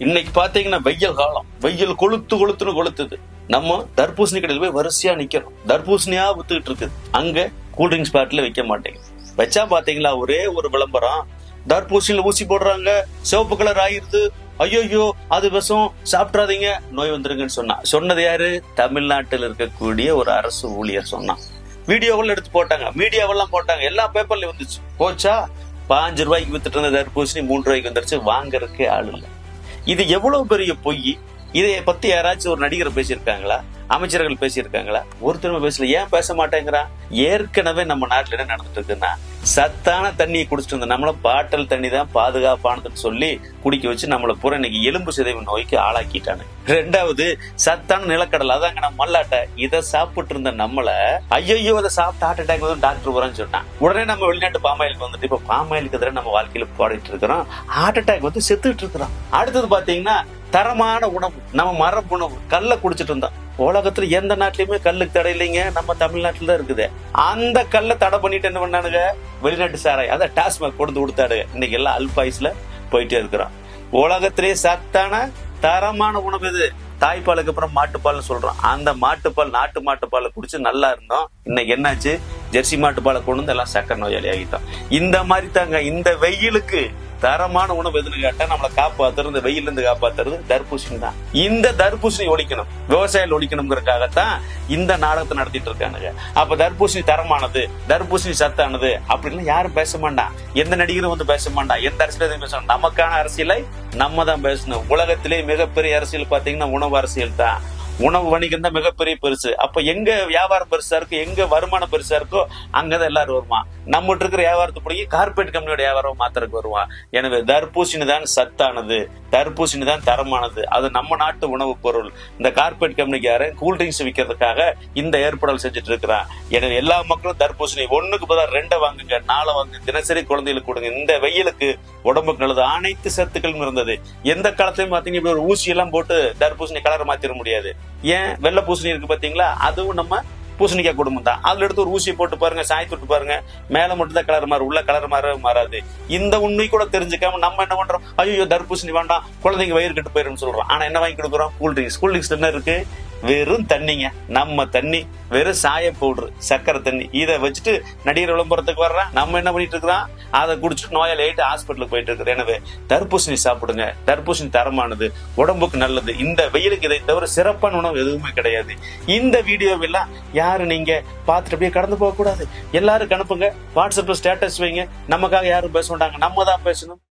இன்னைக்கு பாத்தீங்கன்னா வெயில் காலம், வெயில் கொளுத்துன்னு கொளுத்துது. நம்ம தர்பூசணி கடையில் போய் வரிசையா நிக்கிறோம், தர்பூசணியா வித்துக்கிட்டு இருக்குது. அங்க கூல்ட்ரிங்க்ஸ் பாட்டில வைக்க மாட்டேங்க. வச்சா பாத்தீங்களா ஒரே ஒரு விளம்பரம், தர்பூசணியில ஊசி போடுறாங்க, சிவப்பு கலர் ஆயிருது, ஐயோ அது விஷம், சாப்பிட்றாதீங்க, நோய் வந்துருங்கன்னு சொன்னது யாரு? தமிழ்நாட்டில் இருக்கக்கூடிய ஒரு அரசு ஊழியர் சொன்னான். வீடியோவெல்லாம் எடுத்து போட்டாங்க, மீடியாவெல்லாம் போட்டாங்க, எல்லா பேப்பர்லயும் வந்துச்சு. போச்சா 5 ரூபாய்க்கு வித்துட்டு இருந்த தர்பூசணி 3 ரூபாய்க்கு வந்துருச்சு. வாங்கறதுக்கே ஆள் இல்லை. இது எவ்வளவு பெரிய பொய். இதை பத்தி யாராச்சும் ஒரு நடிகர் பேசியிருக்காங்களா? அமைச்சர்கள் பேசியிருக்காங்களா? ஒருத்தருமே பேசல. ஏன் பேச மாட்டேங்கிறான்? ஏற்கனவே நம்ம நாட்டுல என்ன நடந்துட்டு இருக்குன்னா, சத்தான தண்ணியை குடிச்சிட்டு இருந்த நம்மள பாட்டல் தண்ணி தான் பாதுகாப்பானதுன்னு சொல்லி குடிக்க வச்சு நம்மளை பூரா இன்னைக்கு எலும்பு சிதைவு நோய்க்கு ஆளாக்கிட்டானு. 2வது சத்தான நிலக்கடலை, அதாங்க நம்ம மல்லாட்டை, இதை சாப்பிட்டு இருந்த நம்மள ஐயோ அதை சாப்பிட்டு ஹார்ட் அட்டாக் வந்து டாக்டர் போறான்னு சொன்னான். உடனே நம்ம வெளிநாட்டு பாமாயிலுக்கு வந்துட்டு இப்ப பாமாயிலுக்கு எதிராக நம்ம வாழ்க்கையில பாடிட்டு இருக்கிறோம். ஹார்ட் அட்டாக் வந்து செத்துட்டு இருக்கிறோம். அடுத்தது பாத்தீங்கன்னா தரமான உணவு, நம்ம மரபு உணவு, கல்ல குடிச்சிட்டு இருந்தோம். உலகத்துல எந்த நாட்டிலயுமே கல்லுக்கு தடை இல்லைங்க, நம்ம தமிழ்நாட்டுல தான் இருக்குது. அந்த கல்லை தடை பண்ணிட்டு என்ன பண்ணானுங்க? வெளிநாட்டு சாராய், அதை டாஸ்மாக் கொடுத்தாடுங்க. இன்னைக்கு எல்லாம் அல்பாயுஸ்ல போயிட்டே இருக்கிறோம். உலகத்திலேயே சத்தான தரமான உணவு இது. தாய்ப்பாலுக்கு அப்புறம் மாட்டுப்பால்னு சொல்றோம். அந்த மாட்டுப்பால், நாட்டு மாட்டுப்பாலை குடிச்சு நல்லா இருந்தோம். இன்னைக்கு என்னாச்சு? ஜெர்சி மாட்டுப்பாலை கொண்டு வந்து எல்லாம் சக்கரை நோயாளி ஆகிட்டோம். இந்த மாதிரி தாங்க இந்த வெயிலுக்கு தரமான உணவு எதுன்னு கேட்டா நம்மளை காப்பாத்துறது, இந்த வெயில இருந்து காப்பாத்துறது தர்பூசணி தான். இந்த தர்பூசணி ஒழிக்கணும், விவசாயிகள் ஒழிக்கணுங்கிறதுக்காகத்தான் இந்த நாடகத்தை நடத்திட்டு இருக்கானுங்க. அப்ப தர்பூசணி தரமானது, தர்பூசணி சத்தானது அப்படின்னு யாரும் பேச மாட்டான். எந்த நடிகரும் வந்து பேச மாட்டான், எந்த அரசியலும் பேச. நமக்கான அரசியலை நம்ம தான் பேசணும். உலகத்திலே மிகப்பெரிய அரசியல் பாத்தீங்கன்னா உணவு அரசியல் தான். உணவு வணிகம் தான் மிகப்பெரிய பெருசு. அப்ப எங்க வியாபாரம் பெருசா இருக்கு, எங்க வருமானம் பெருசா இருக்கோ அங்கதான் எல்லாரும் வருவான். நம்மகிட்ட இருக்கிற வியாபாரத்தை பிடிக்கி கார்பரேட் கம்பெனியோட வியாபாரம் மாத்திரக்கு வருவான். எனவே தர்பூசணி தான் சத்தானது, தர்பூசணி தான் தரமானது, அது நம்ம நாட்டு உணவு பொருள். இந்த கார்பரேட் கம்பெனிக்கு யாரு கூல்ட்ரிங்க்ஸ் விற்கிறதுக்காக இந்த ஏற்பாடு செஞ்சுட்டு இருக்கிறான். எனவே எல்லா மக்களும் தர்பூசணி 1க்கு பதிலா 2 வாங்குங்க, 4 வாங்குங்க, தினசரி குழந்தைகளுக்கு கொடுங்க. இந்த வெயிலுக்கு உடம்புக்கு நல்லது, அனைத்து சத்துக்களும் இருந்தது. எந்த காலத்திலயும் பாத்தீங்கன்னா இப்படி ஒரு ஊசி எல்லாம் போட்டு தர்பூசணி கலரை மாத்திர முடியாது. ஏன்? வெள்ளை பூசணி இருக்கு பாத்தீங்களா, அதுவும் நம்ம பூசணிக்காய் குடும்பம் தான். அதுல எடுத்து ஒரு ஊசியை போட்டு பாருங்க, சாய்த்து விட்டு பாருங்க, மேல மட்டும் தான் கலர் மாறும், உள்ள கலர் மாறாது. இந்த உண்மை கூட தெரிஞ்சுக்காம நம்ம என்ன பண்றோம்? ஐயோ தர்பூசணி வேண்டாம், குழந்தைங்க வயிறு கெட்டு போயிரும் சொல்றோம். ஆனா என்ன வாங்கி கொடுக்குறோம்? கூல்ட்ரிங்க்ஸ் என்ன இருக்கு? வெறும் தண்ணிங்க, நம்ம தண்ணி, வெறும் சாய பவுடர், சக்கரை தண்ணி. இதை வச்சுட்டு நடிகர் விளம்பரத்துக்கு வர்றான். நம்ம என்ன பண்ணிட்டு இருக்கிறோம்? அதை குடிச்சிட்டு நோயாளி ஆயிட்டு ஹாஸ்பிட்டலுக்கு போயிட்டு இருக்கிறோம். எனவே தர்பூசணி சாப்பிடுங்க, தர்பூசணி தரமானது, உடம்புக்கு நல்லது. இந்த வெயிலுக்கு இதை தவிர சிறப்பான உணவு எதுவுமே கிடையாது. இந்த வீடியோவெல்லாம் யாரு நீங்க பார்த்துட்டு அப்படியே கடந்து போக கூடாது. எல்லாரும் அனுப்புங்க, வாட்ஸ்அப்ல ஸ்டேட்டஸ் வைங்க. நமக்காக யாரும் பேச மாட்டாங்க, நம்ம தான் பேசணும்.